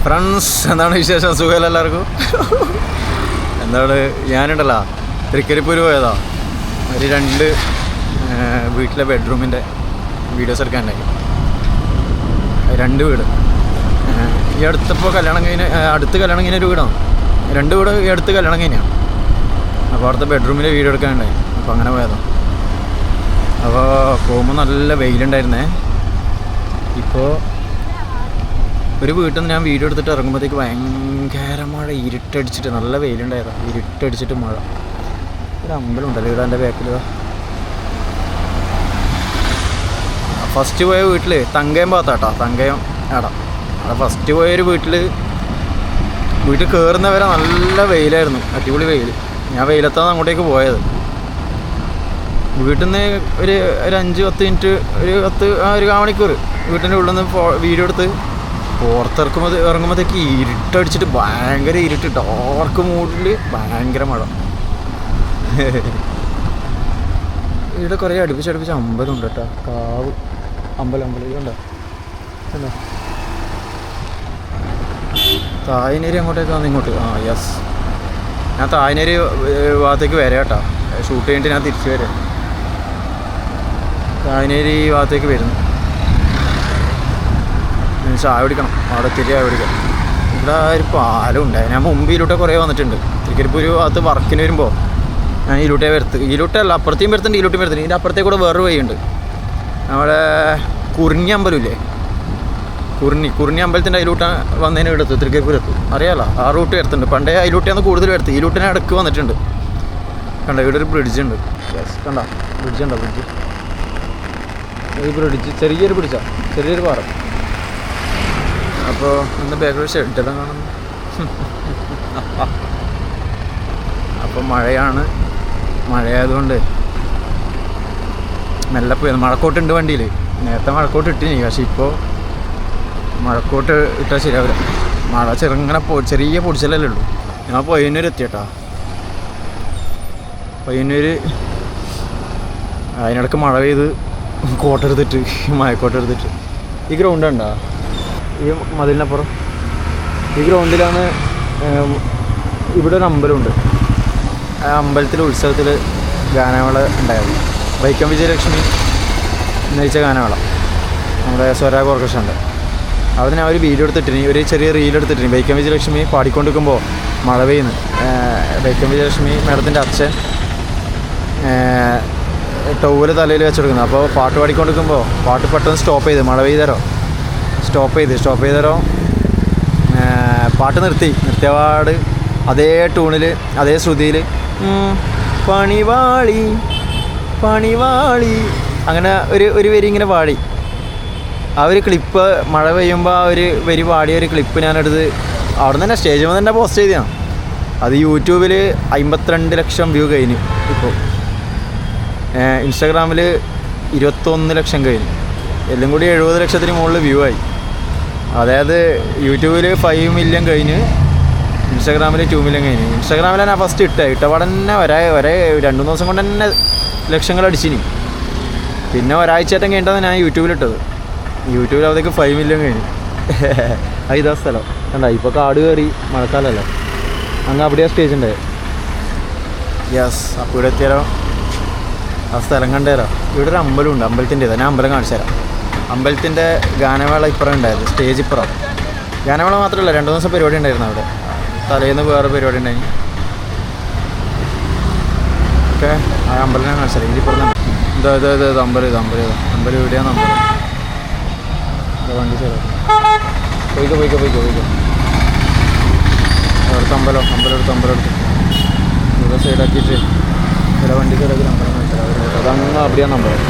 Friends, എന്താണ് വിശേഷം? സുഖമല്ല എല്ലാവർക്കും? എന്താണ്, ഞാനുണ്ടല്ലോ തൃക്കരിപ്പൂർ പോയതാ. ഒരു 2 വീട്ടിലെ ബെഡ്റൂമിൻ്റെ വീഡിയോസ് എടുക്കാനുണ്ടായി. 2 വീട് ഈ അടുത്തപ്പോൾ കല്യാണം കഴിഞ്ഞ ഒരു വീടാണ്. 2 വീട് ഈ അടുത്ത് കല്യാണം കഴിഞ്ഞാണ്. അപ്പോൾ അവിടുത്തെ ബെഡ്റൂമിൽ വീഡിയോ എടുക്കാനുണ്ടായി. അപ്പോൾ അങ്ങനെ പോയതാണ്. അപ്പോൾ പോകുമ്പോൾ നല്ല വെയിലുണ്ടായിരുന്നേ. ഇപ്പോൾ ഒരു വീട്ടിൽ നിന്ന് ഞാൻ വീഡിയോ എടുത്തിട്ട് ഇറങ്ങുമ്പോഴത്തേക്ക് ഭയങ്കര മഴ, ഇരുട്ടടിച്ചിട്ട് നല്ല വെയിലുണ്ടായതാണ്. ഇരുട്ടടിച്ചിട്ട് മഴ. ഒരു അമ്പലം ഉണ്ടല്ലോ ഇവിടെ എൻ്റെ ബാക്കിൽ. ഫസ്റ്റ് പോയ വീട്ടിൽ തങ്കയം ഭാഗത്താട്ടോ, തങ്കയം ആടാ. അവിടെ ഫസ്റ്റ് പോയൊരു വീട്ടിൽ കയറുന്നവരെ നല്ല വെയിലായിരുന്നു, അടിപൊളി വെയിൽ. ഞാൻ വെയിലത്താണ് അങ്ങോട്ടേക്ക് പോയത്. വീട്ടിൽ നിന്ന് ഒരു 5-10 മിനിറ്റ്, ഒരു 1 മണിക്കൂർ വീട്ടിൻ്റെ ഉള്ളിൽ നിന്ന് വീഡിയോ എടുത്ത് ഇറങ്ങുമ്പോഴത്തേക്ക് ഇരുട്ടടിച്ചിട്ട് ഭയങ്കര ഇരുട്ട്, ഡാർക്ക് മൂഡിൽ ഭയങ്കര മഴ. ഇവിടെ കുറേ അടുപ്പിച്ച് അമ്പലം ഉണ്ട് കേട്ടോ. കാവ് അമ്പലം ഇതുണ്ടോ? എന്താ തായ്നേരി അങ്ങോട്ടേക്ക് വന്ന് ഇങ്ങോട്ട്. യെസ്, ഞാൻ തായ്നേരി ഭാഗത്തേക്ക് വരാം കേട്ടോ. ഷൂട്ട് കഴിഞ്ഞിട്ട് ഞാൻ തിരിച്ചു വരാം. തായ്നേരി ഭാഗത്തേക്ക് വരുന്നു. ചായ കുടിക്കണം, അവിടെ ചായ കുടിക്കാം. ഇവിടെ ഒരു പാലം ഉണ്ടായി. ഞാൻ മുമ്പ് ഇതിലൂടെ കുറേ വന്നിട്ടുണ്ട്. തൃക്കരിപ്പൂർ ഭാഗത്ത് വർക്കിന് വരുമ്പോൾ ഞാൻ ഇതിലൂട്ടേ ഇതിലൂട്ടല്ല, അപ്പുറത്തേയും വരുത്തുന്നുണ്ട്, ഇതിലൂട്ടേയും വരുത്തുന്നുണ്ട്. ഇതിൻ്റെ അപ്പുറത്തേക്ക് കൂടെ വേറൊരു വഴിയുണ്ട്. നമ്മുടെ കുറിഞ്ഞി അമ്പലമില്ലേ, കുറിഞ്ഞി അമ്പലത്തിൻ്റെ അതിലൂട്ട വന്നതിന് എടുത്ത് തൃക്കരിപ്പൂരെത്തും. അറിയാലോ, ആ റൂട്ട് വരുത്തുന്നുണ്ട്. പണ്ടേ അതിലൂട്ടയാണ് കൂടുതൽ വരുത്തുക. ഇതിലൂട്ടിനെ ഇടയ്ക്ക് വന്നിട്ടുണ്ട്. കണ്ടോ, ഇവിടെ ഒരു ബ്രിഡ്ജ് ഉണ്ട്. യെസ്, കണ്ടോ ബ്രിഡ്ജ് ഉണ്ടോ? ഈ ബ്രിഡ്ജ് ചെറിയൊരു പാറ. അപ്പോൾ ഇന്ന് ബാക്കിൽ ഷെഡെല്ലാം കാണുന്നു. അപ്പോൾ മഴയായതുകൊണ്ട് മെല്ലെ പോയത്. മഴക്കോട്ടുണ്ട് വണ്ടിയിൽ. നേരത്തെ മഴക്കോട്ട് ഇട്ടിനി, പക്ഷേ ഇപ്പോൾ മഴക്കോട്ട് ഇട്ടാൽ ശരിയാവില്ല. മഴ ചെറിയ പൊടിച്ചലല്ലേ ഉള്ളൂ. ഞാൻ പയ്യന്നൂർ എത്തിയേട്ടാ. പയ്യന്നൂർ അതിനിടയ്ക്ക് മഴ പെയ്ത് മഴക്കോട്ടെടുത്തിട്ട് ഈ ഗ്രൗണ്ട് ഉണ്ടോ? ഈ മതിലിനപ്പുറം ഈ ഗ്രൗണ്ടിലാണ് ഇവിടെ ഒരു അമ്പലമുണ്ട്. ആ അമ്പലത്തിലെ ഉത്സവത്തിൽ ഗാനമേള ഉണ്ടായത്. വൈക്കം വിജയലക്ഷ്മി നയിച്ച ഗാനമേള, നമ്മുടെ സ്വരാഗ് ഓർക്കസ്ട്രയുണ്ട്. അവിടെ ഞാൻ ഒരു വീഡിയോ എടുത്തിട്ടിനി, ഒരു ചെറിയ റീൽ എടുത്തിട്ടിനി. വൈക്കം വിജയലക്ഷ്മി പാടിക്കൊണ്ടിരിക്കുമ്പോൾ മഴ പെയ്യുന്നു. വൈക്കം വിജയലക്ഷ്മി മാഡത്തിൻ്റെ അച്ഛൻ ടൗവല് തലയിൽ വെച്ചെടുക്കുന്നത്. അപ്പോൾ പാട്ട് പാടിക്കൊണ്ടിരിക്കുമ്പോൾ പാട്ട് പെട്ടെന്ന് സ്റ്റോപ്പ് ചെയ്ത്, മഴ പെയ്തരോ സ്റ്റോപ്പ് ചെയ്തരോ പാട്ട് നിർത്തിയപാട് അതേ ടൂണിൽ അതേ ശ്രുതിയിൽ പണിവാളി അങ്ങനെ ഒരു വരി ഇങ്ങനെ പാടി. ആ ഒരു ക്ലിപ്പ് മഴ പെയ്യുമ്പോൾ ആ ഒരു വരി പാടിയ ഒരു ക്ലിപ്പ് ഞാനെടുത്ത് അവിടെ നിന്ന് തന്നെ സ്റ്റേജിൽ തന്നെ പോസ്റ്റ് ചെയ്തതാണ്. അത് യൂട്യൂബിൽ 52 ലക്ഷം വ്യൂ കഴിഞ്ഞു. ഇപ്പോൾ ഇൻസ്റ്റാഗ്രാമിൽ 21 ലക്ഷം കഴിഞ്ഞു. എല്ലാം കൂടി 70 ലക്ഷത്തിന് മുകളിൽ വ്യൂ ആയി. അതായത് യൂട്യൂബിൽ 5 മില്യൺ കഴിഞ്ഞ്, ഇൻസ്റ്റാഗ്രാമിൽ 2 മില്യൺ കഴിഞ്ഞ്. ഇൻസ്റ്റാഗ്രാമിലാണ് ഞാൻ ഫസ്റ്റ് ഇട്ടപാടെ തന്നെ ഒരേ 2-3 ദിവസം കൊണ്ട് തന്നെ ലക്ഷങ്ങൾ അടിച്ചിനി. പിന്നെ ഒരാഴ്ചയായിട്ടും കഴിഞ്ഞിട്ടാണ് ഞാൻ യൂട്യൂബിലിട്ടത്. യൂട്യൂബിലവിടേക്ക് 5 മില്യൺ കഴിഞ്ഞു. ഇതാ സ്ഥലം കണ്ട. ഇപ്പോൾ കാട് കയറി മഴക്കാലമല്ലേ, അങ്ങ് അവിടെയാണ് സ്റ്റേജ് ഉണ്ടായത്. യെസ്, അപ്പോൾ ഇവിടെ എത്തിയാലോ ആ സ്ഥലം കണ്ടുതരാം. ഇവിടെ ഒരു അമ്പലമുണ്ട്, അമ്പലത്തിൻ്റെ ഞാൻ അമ്പലം കാണിച്ചു തരാം. അമ്പലത്തിൻ്റെ ഗാനമേള ഇപ്പുറം ഉണ്ടായത്, സ്റ്റേജ് ഇപ്പുറം. ഗാനമേള മാത്രമല്ല, 2 ദിവസം പരിപാടി ഉണ്ടായിരുന്നു അവിടെ. തലേന്ന് വേറെ പരിപാടി ഉണ്ടായി. ഓക്കെ, ആ അമ്പലം ഞാൻ കാണിച്ചു തരാം. ഇതിപ്പുറം തന്നെ ഇത് അമ്പലം ഇവിടെയാണ് അമ്പലം. വണ്ടി ചേരാം, പോയിക്കോ. അവിടുത്തെ അമ്പലം എടുത്ത് ഇവിടെ സൈഡാക്കിയിട്ട് ഇവിടെ വണ്ടി കയറി അമ്പലം കാണിച്ചു തരാം. അതങ്ങ് അവിടെയാണ് അമ്പലം.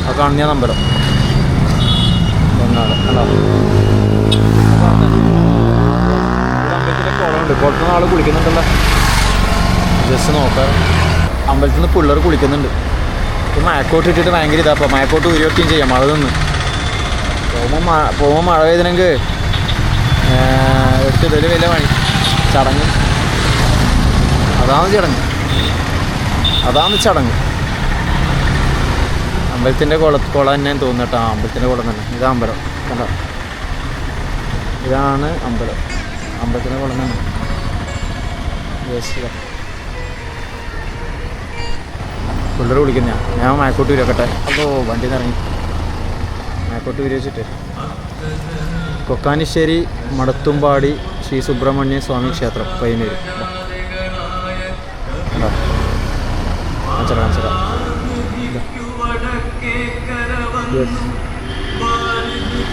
ആ കാണുന്ന അമ്പലം അമ്പലത്തിൻ്റെ കുളമുണ്ട്. കുളത്തുനിന്ന് ആൾ കുളിക്കുന്നുണ്ടല്ലോ, ജസ്റ്റ് നോക്കാം. അമ്പലത്തിൽ നിന്ന് പിള്ളേർ കുളിക്കുന്നുണ്ട്. ഇപ്പോൾ മഴക്കോട്ട് ഇട്ടിട്ട് ഭയങ്കര അപ്പോൾ മഴക്കോട്ട് ഉരുവൊക്കെയും ചെയ്യാം. മഴ നിന്ന് പോകുമ്പോൾ മഴ പെയ്തിനെങ്കിൽ എടുത്തിടൽ വലിയ പണി. ചടങ്ങ് അതാണ് ചടങ്ങ്. അമ്പലത്തിൻ്റെ കുളം തന്നെ തോന്നുന്നു കേട്ടോ. അമ്പലത്തിൻ്റെ കുളം തന്നെ. ഇതാ അമ്പലം കണ്ടോ. ഇതാണ് അമ്പലം. അമ്പലത്തിനെ കൊള്ളുന്നതാണ്. പിള്ളേർ വിളിക്കുന്ന ഞാൻ മാക്കോട്ട് വിരക്കട്ടെ. അപ്പോൾ വണ്ടി നിറങ്ങി മാക്കോട്ട് വിരിച്ചിട്ട് കൊക്കാനിശ്ശേരി മടത്തുംപാടി ശ്രീ സുബ്രഹ്മണ്യ സ്വാമി ക്ഷേത്രം പയ്യന്നൂർ.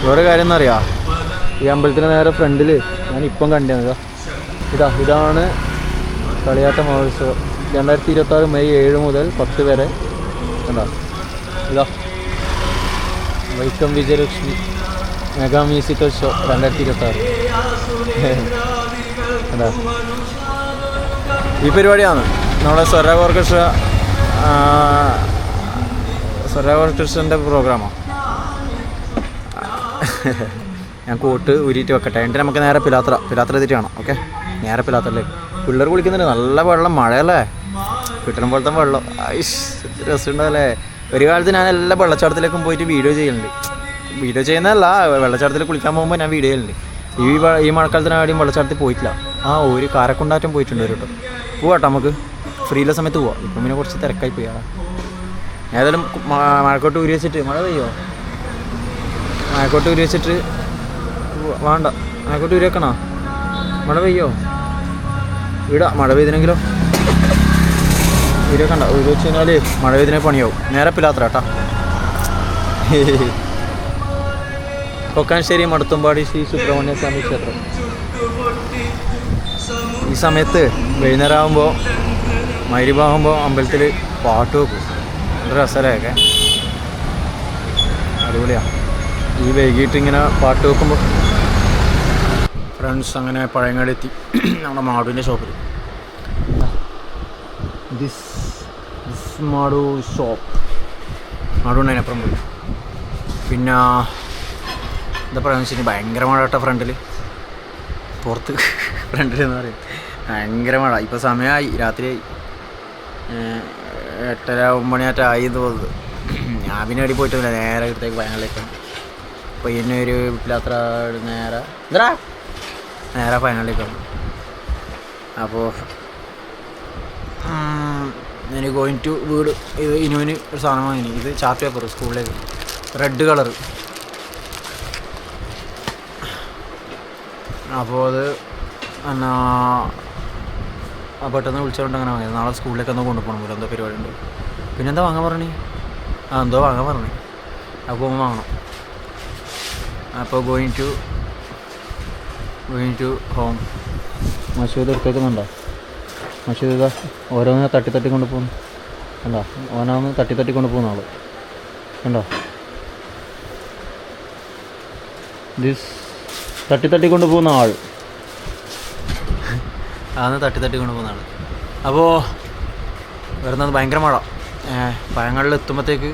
വേറെ കാര്യം എന്നറിയാം, ഈ അമ്പലത്തിന് നേരെ ഫ്രണ്ടിൽ ഞാൻ ഇപ്പം കണ്ടത് ഇതാണ് കളിയാട്ട മഹോത്സവം 2026 മെയ് 7 മുതൽ 10 വരെ. കണ്ടോ ഇതാ Vaikom Vijayalakshmi mega musical show 2026. അതാ ഈ പരിപാടിയാണ് നമ്മുടെ സ്വരാഗ് ഓർക്കസ്ട്രൻ്റെ പ്രോഗ്രാമാണ്. ഞാൻ കോട്ട് ഊരിയിട്ട് വെക്കട്ടെ, എന്നിട്ട് നമുക്ക് നേരെ പിലാത്ര എത്തിയിട്ട് കാണാം. ഓക്കെ, നേരെ പിലാത്രയിലേക്ക്. പിള്ളേർ കുളിക്കുന്നുണ്ട്, നല്ല വെള്ളം, മഴയല്ലേ, കിട്ടണ പോലത്തെ വെള്ളം. രസമുണ്ടല്ലേ. ഒരു കാലത്ത് ഞാൻ എല്ലാ വെള്ളച്ചാട്ടത്തിലേക്കും പോയിട്ട് വീഡിയോ ചെയ്യുന്നതല്ല, വെള്ളച്ചാട്ടത്തിൽ കുളിക്കാൻ പോകുമ്പോൾ ഞാൻ വീഡിയോ ചെയ്യുന്നുണ്ട്. ഈ മഴക്കാലത്തിന് ആദ്യം വെള്ളച്ചാട്ടത്തിൽ പോയിട്ടില്ല. ഒരു കാരക്കുണ്ടാറ്റം പോയിട്ടുണ്ട് ഒരു കേട്ടോ. പോവാട്ടോ, നമുക്ക് ഫ്രീയുള്ള സമയത്ത് പോവാം. ഇപ്പം പിന്നെ കുറച്ച് തിരക്കായി പോയി. ഏതായാലും മഴക്കോട്ട് ഊരി വെച്ചിട്ട്, മഴ പെയ്യോ? മഴക്കോട്ട് ഊരി വെച്ചിട്ട് വേണ്ട, മഴക്കോട്ട് ഊരി വെക്കണോ? മഴ പെയ്യോ? മഴ പെയ്തിനെങ്കിലോ ഊരി വെക്കണ്ട. ഊരി വെച്ച് കഴിഞ്ഞാൽ മഴ പെയ്തിനെ പണിയാവും. നേരെ പിലാത്ര കേട്ടാ. കൊക്കാനിശ്ശേരി മടത്തുംപാടി ശ്രീ സുബ്രഹ്മണ്യ സ്വാമി ക്ഷേത്രം. ഈ സമയത്ത് വൈകുന്നേരമാകുമ്പോൾ മഗ്‌രിബാകുമ്പോൾ അമ്പലത്തിൽ പാട്ട് വെക്കും. നല്ല രസമല്ലേ, അടിപൊളിയാണ്. ഈ വൈകിട്ട് ഇങ്ങനെ പാട്ട് വെക്കുമ്പോൾ ഫ്രണ്ട്സ് അങ്ങനെ പഴയങ്ങാടി എത്തി നമ്മുടെ മാടുവിൻ്റെ ഷോപ്പിൽ. This മാടു shop. മാടുണ്ടതിനപ്പുറം പോയി. പിന്നെ എന്താ പറയുക വെച്ചാൽ ഭയങ്കര മഴ കേട്ടോ ഫ്രണ്ടിൽ, പുറത്ത് ഫ്രണ്ടിൽ എന്ന് പറയും. ഭയങ്കര മഴ. ഇപ്പോൾ സമയമായി, രാത്രിയായി, 8:30-9 തോന്നുന്നത്. ഞാൻ പിന്നെ എവിടെ പോയിട്ടില്ല, നേരെ ഇവിടത്തേക്ക് പയങ്ങളിലേക്കാണ്. പയ്യന്നൂർ വീട്ടിലത്ര നേരെ പയങ്ങളിലേക്കാണ്. അപ്പോൾ ഞാൻ ഗോയിങ് ടു വീട്. ഇത് ഇനുവിന് ഒരു സാധനം വാങ്ങി. ഇത് ചാർട്ട് പേപ്പർ സ്കൂളിലേക്ക്, റെഡ് കളറ്. അപ്പോൾ അത് എന്നാ പെട്ടെന്ന് വിളിച്ചുകൊണ്ട് അങ്ങനെ വാങ്ങിയത്. നാളെ സ്കൂളിലേക്ക് ഒന്ന് കൊണ്ടുപോകണം, എന്തോ പരിപാടി ഉണ്ട്. പിന്നെന്താ വാങ്ങാൻ പറഞ്ഞേ? എന്തോ വാങ്ങാൻ പറഞ്ഞേ. അപ്പോൾ വാങ്ങണം. അപ്പോൾ ഗോയിങ് ടു ഹോം. മഷൂദ് എടുത്തേക്കുന്നുണ്ടോ? മഷൂദ് ഇതാ ഓരോന്ന് തട്ടി കൊണ്ട് പോകുന്നു. കണ്ടോ, ഓരോന്ന് തട്ടി കൊണ്ട് പോകുന്ന ആൾ കണ്ടോ. ദിസ് തട്ടി കൊണ്ട് പോകുന്ന ആൾ, അതാണ് തട്ടി കൊണ്ട് പോകുന്ന ആൾ. അപ്പോൾ വരുന്നത് ഭയങ്കര മഴ. പഴങ്ങളിൽ എത്തുമ്പോഴത്തേക്ക്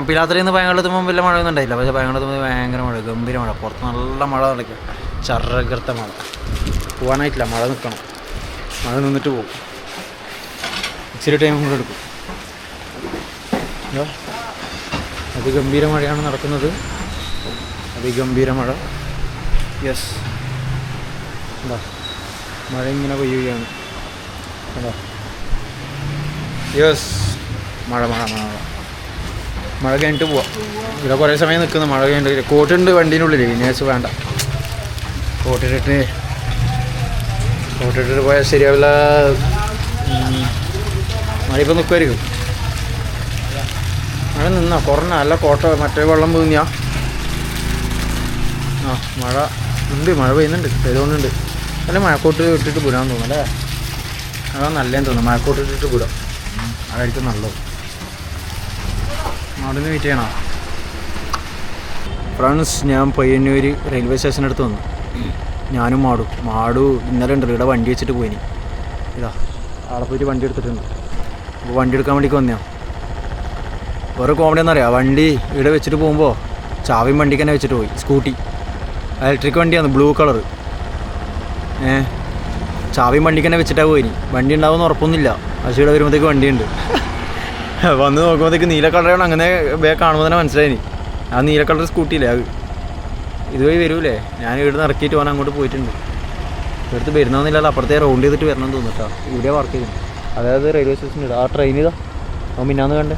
പിലാത്രയിൽ നിന്ന് പഴങ്ങളിലെത്തുമ്പോൾ വലിയ മഴയൊന്നും ഉണ്ടായില്ല. പക്ഷേ പഴങ്ങളിലെത്തുമ്പോൾ ഭയങ്കര മഴ, ഗംഭീര മഴ. പുറത്ത് നല്ല മഴ നടക്കുക, ചർക്കർത്ത മഴ. പോകാനായിട്ടില്ല, മഴ നിൽക്കണം. മഴ നിന്നിട്ട് പോകും. ഇച്ചിരി ടൈം കൊണ്ട് എടുക്കും. അതിഗംഭീര മഴയാണ് നടക്കുന്നത്, അതിഗംഭീര മഴ. യെസ്, എന്താ മഴ ഇങ്ങനെ പെയ്യുകയാണ്. എന്താ യെസ്, മഴ കഴിഞ്ഞിട്ട് പോവാം. ഇവിടെ കുറേ സമയം നിൽക്കുന്നു, മഴ കഴിഞ്ഞിട്ട്. കോട്ടുണ്ട് വണ്ടീൻ്റെ ഉള്ളിൽ, നേഴ്സ് വേണ്ട. കോട്ടിട്ടിട്ട് പോയാൽ ശരിയാവില്ല. മഴ ഇപ്പോൾ നിൽക്കുമായിരിക്കും. മഴ നിന്നാ കുറഞ്ഞ അല്ല, കോട്ട മറ്റേ വെള്ളം പൊങ്ങിയാ. മഴ ഉണ്ട്, മഴ പെയ്യുന്നുണ്ട്, പെയ്തുകൊണ്ടുണ്ട്. അല്ല മഴക്കോട്ട് ഇട്ടിട്ട് വിടാൻ തോന്നും അല്ലേ? അതാണ് നല്ലതെന്ന് തോന്നുന്നു, മഴക്കോട്ട് ഇട്ടിട്ട് വിടാം. അതായിരിക്കും നല്ലത്. അവിടുന്ന് വെയിറ്റ് ചെയ്യണം. ഫ്രണ്ട്സ്, ഞാൻ പയ്യന്നൂർ റെയിൽവേ സ്റ്റേഷനടുത്ത് വന്നു. ഞാനും മാടു ഇന്നലെ ഉണ്ട് ഇവിടെ വണ്ടി വെച്ചിട്ട് പോയിനി. ഇതാ അവിടെ പോയിട്ട് വണ്ടി എടുത്തിട്ടുണ്ട്. അപ്പോൾ വണ്ടി എടുക്കാൻ വേണ്ടിക്ക് വന്നതാണ്. വേറെ കോമഡി എന്നറിയാം, വണ്ടി ഇവിടെ വെച്ചിട്ട് പോകുമ്പോൾ ചാവിയും വണ്ടിക്ക് തന്നെ വെച്ചിട്ട് പോയി. സ്കൂട്ടി ഇലക്ട്രിക് വണ്ടിയാണ്, ബ്ലൂ കളറ്. ചാവിയും വണ്ടിക്ക് തന്നെ വെച്ചിട്ടാണ് പോയിനി. വണ്ടി ഉണ്ടാവുമെന്ന് ഉറപ്പൊന്നുമില്ല, പക്ഷേ ഇവിടെ വരുമ്പോഴത്തേക്ക് വണ്ടിയുണ്ട്. വന്ന് നോക്കുമ്പോഴത്തേക്ക് നീല കളറാണ്. അങ്ങനെ കാണുമ്പോൾ തന്നെ മനസ്സിലായിനി ആ നീല കളർ സ്കൂട്ടിയില്ലേ അത്. ഇതുവഴി വരൂലേ? ഞാൻ ഇവിടുന്ന് ഇറക്കിയിട്ട് പോകാൻ അങ്ങോട്ട് പോയിട്ടുണ്ട്. ഇവിടുത്തെ വരുന്നതെന്നില്ലല്ലോ, അപ്പുറത്തെ റൗണ്ട് ചെയ്തിട്ട് വരണം തോന്നിട്ടാ. ഇവിടെ വർക്ക് ചെയ്തു. അതായത് റെയിൽവേ സ്റ്റേഷനിൽ ആ ട്രെയിൻ ഇതാ മിന്നാന്ന് കണ്ടേ,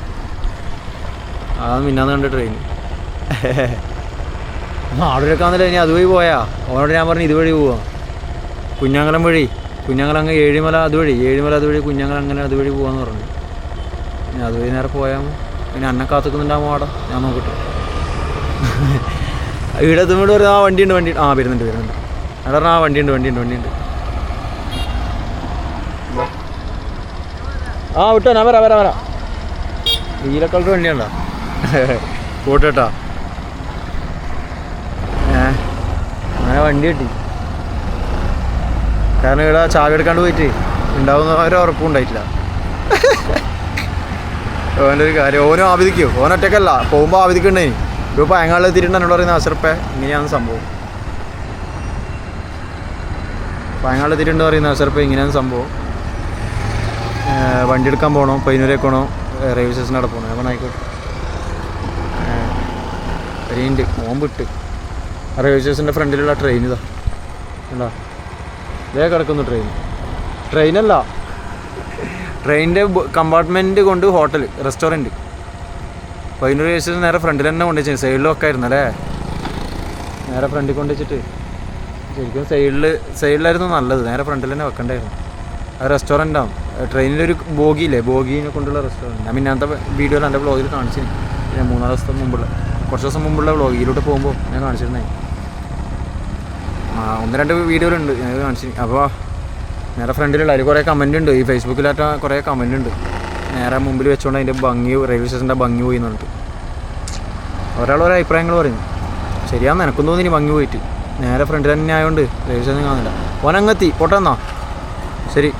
മിന്നാന്ന് കണ്ട ട്രെയിൻ. നാടൂരക്കാന്നില്ല, ഇനി അതുവഴി പോയാ. അവനോട് ഞാൻ പറഞ്ഞു ഇതുവഴി പോവാം, കുഞ്ഞാങ്കലം വഴി. കുഞ്ഞാങ്കലം അങ്ങ് ഏഴിമല അതുവഴി, ഏഴിമല അതുവഴി, കുഞ്ഞാങ്കലം അങ്ങനെ അതുവഴി പോകാമെന്ന് പറഞ്ഞു. പിന്നെ അതുവഴി നേരെ പോയാൽ പിന്നെ അന്നെ കാത്തുക്കുന്നുണ്ടാകുമ്പോൾ അവിടെ ഞാൻ നോക്കട്ടെ. ഇവിടെ എത്തുമ്പോൾ പറഞ്ഞു ആ വണ്ടിയുണ്ട് വരുന്നുണ്ട് അവിടെ പറഞ്ഞാൽ ആ വണ്ടിയുണ്ട്. ആ വിട്ടോ, ഞാൻ വരാം. നീലക്കളർ വണ്ടിയുണ്ടോ കൂട്ടേട്ടാ? അങ്ങനെ വണ്ടി കിട്ടി. കാരണം ഇവിടെ ചാവി എടുക്കാണ്ട് പോയിട്ട് ഉണ്ടാവുന്ന ഒരു ഉറപ്പും ഉണ്ടായിട്ടില്ല. ഓൻ്റെ ഒരു കാര്യം, ഓനും ആവിധിക്കോ, ഓനൊറ്റക്കല്ല പോകുമ്പോൾ ആവിധിക്കണ്ടേ. ഇപ്പോൾ പയങ്ങാളിൽ എത്തിയിട്ടുണ്ട് എന്നോട് പറയുന്ന അസർപ്പേ ഇങ്ങനെയാണ് സംഭവം. പയങ്ങാളിൽ എത്തിയിട്ടുണ്ട് പറയുന്ന അസർപ്പേ ഇങ്ങനെയാണ് സംഭവം. വണ്ടി എടുക്കാൻ പോകണോ, പയ്യന്നൂരേക്ക് പോകണോ, റെയിൽവേ സ്റ്റേഷനിൽ അവിടെ പോകണം. ഞാൻ ആയിക്കോട്ടെ. ട്രെയിനുണ്ട്, മോൻ വിട്ട് റെയിൽവേ സ്റ്റേഷൻ്റെ ഫ്രണ്ടിലുള്ള ട്രെയിൻ ഇതാ എന്താ ഇതേ കിടക്കുന്നു. ട്രെയിനല്ല, ട്രെയിനിൻ്റെ കമ്പാർട്ട്മെൻറ്റ് കൊണ്ട് hotel restaurant. Payyanur railway station നേരെ ഫ്രണ്ടിൽ തന്നെ കൊണ്ടുവച്ചു. സൈഡിലൊക്കെ ആയിരുന്നു അല്ലേ, നേരെ ഫ്രണ്ടിൽ കൊണ്ടുവച്ചിട്ട്. ശരിക്കും സൈഡിലായിരുന്നു നല്ലത്, നേരെ ഫ്രണ്ടിൽ തന്നെ വെക്കണ്ടായിരുന്നു. അത് റെസ്റ്റോറൻറ്റാണ്. ട്രെയിനിൻ്റെ ഒരു ബോഗിയില്ലേ, ബോഗീനെ കൊണ്ടുള്ള റെസ്റ്റോറൻറ്റ്. ഞാൻ പിന്നത്തെ വീഡിയോയിൽ എൻ്റെ വ്ളോഗിൽ കാണിച്ചിരുന്നു. ഞാൻ 3 ദിവസം മുമ്പുള്ള, കുറച്ച് ദിവസം മുമ്പുള്ള വ്ളോഗ് ഇതിലോട്ട് പോകുമ്പോൾ ഞാൻ കാണിച്ചിരുന്നേ. 1-2 വീഡിയോയിലുണ്ട് ഞാൻ കാണിച്ചിരുന്നു. അപ്പോൾ നേരെ ഫ്രണ്ടിലുള്ള അതിൽ കുറേ കമൻ്റ് ഉണ്ട്, ഈ ഫേസ്ബുക്കിലാറ്റ കുറേ കമൻ്റ് ഉണ്ട്. നേരെ മുമ്പിൽ വെച്ചുകൊണ്ട് അതിൻ്റെ ഭംഗി, റെയിൽവേ സ്റ്റേഷൻ്റെ ഭംഗി പോയി എന്ന് പറഞ്ഞിട്ട് ഒരാളോരോ അഭിപ്രായങ്ങൾ പറയുന്നു. ശരിയാന്ന് എനക്കും തോന്നി ഭംഗി പോയിട്ട്. നേരെ ഫ്രണ്ടിൽ തന്നെ ആയതുകൊണ്ട് റെയിൽവേ സ്റ്റേഷൻ കാണില്ല. ഓനങ്ങെത്തി പോട്ടെന്നാ, ശരി.